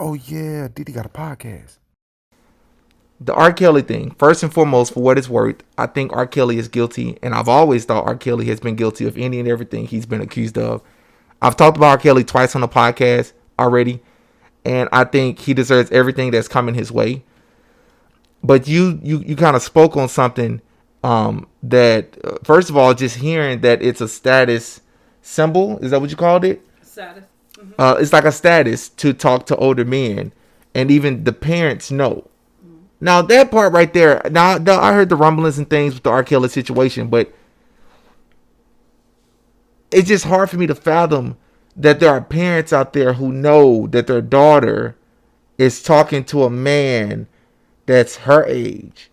Oh yeah, Diddy got a podcast. The R. Kelly thing, first and foremost, for what it's worth, I think R. Kelly is guilty, and I've always thought R. Kelly has been guilty of any and everything he's been accused of. I've talked about R. Kelly twice on the podcast already, and I think he deserves everything that's coming his way. But you kind of spoke on something that first of all, just hearing that it's a status symbol. Is that what you called it? Status. It's like a status to talk to older men, and even the parents know. Now that part right there. Now I heard the rumblings and things with the R. Kelly situation, but it's just hard for me to fathom that there are parents out there who know that their daughter is talking to a man that's her age.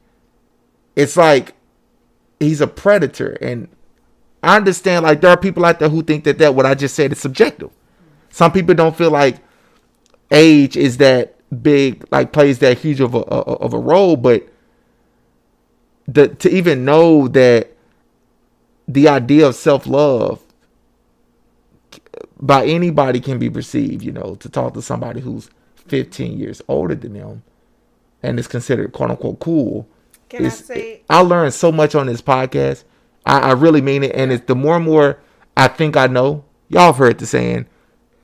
It's like he's a predator, and I understand like there are people out there who think that what I just said is subjective. Some people don't feel like age is that big, like plays that huge of a role, but to even know that the idea of self love by anybody can be perceived, to talk to somebody who's 15 years older than them and is considered quote unquote cool. Can I say? I learned so much on this podcast. I really mean it, and it's the more and more I think I know. Y'all have heard the saying.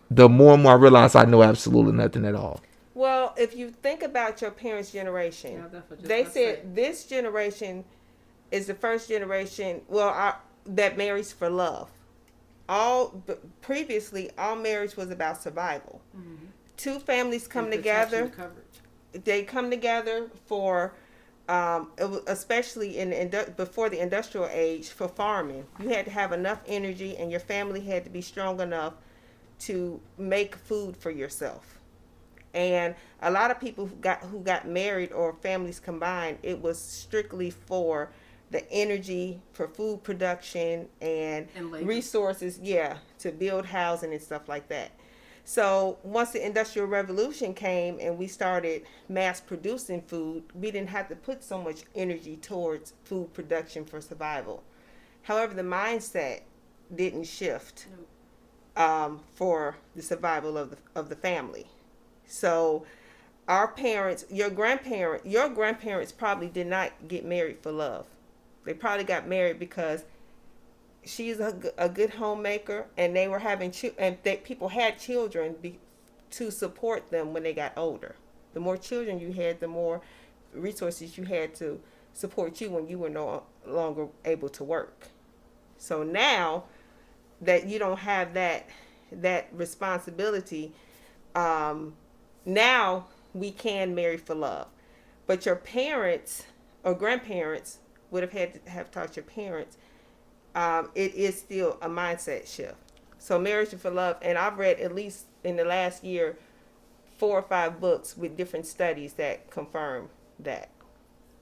The more and more I realize I know absolutely nothing at all. Well, if you think about your parents' generation, Yeah, that's what they just said this generation is the first generation. Well, that marries for love. Previously, all marriage was about survival. Mm-hmm. Two families come And together. coverage. They come together for, especially before the industrial age, for farming. You had to have enough energy, and your family had to be strong enough to make food for yourself. And a lot of people who got married or families combined, it was strictly for the energy for food production and resources, yeah, to build housing and stuff like that. So once the Industrial Revolution came and we started mass producing food, we didn't have to put so much energy towards food production for survival. However, the mindset didn't shift for the survival of the family. So our parents, your grandparents probably did not get married for love. They probably got married because she's a good homemaker, and they were having people had children to support them when they got older. The more children you had, the more resources you had to support you when you were no longer able to work. So now that you don't have that responsibility, now we can marry for love. But your parents or grandparents would have had to have taught your parents. It is still a mindset shift. So marriage for love, and I've read at least in the last year 4 or 5 books with different studies that confirm that.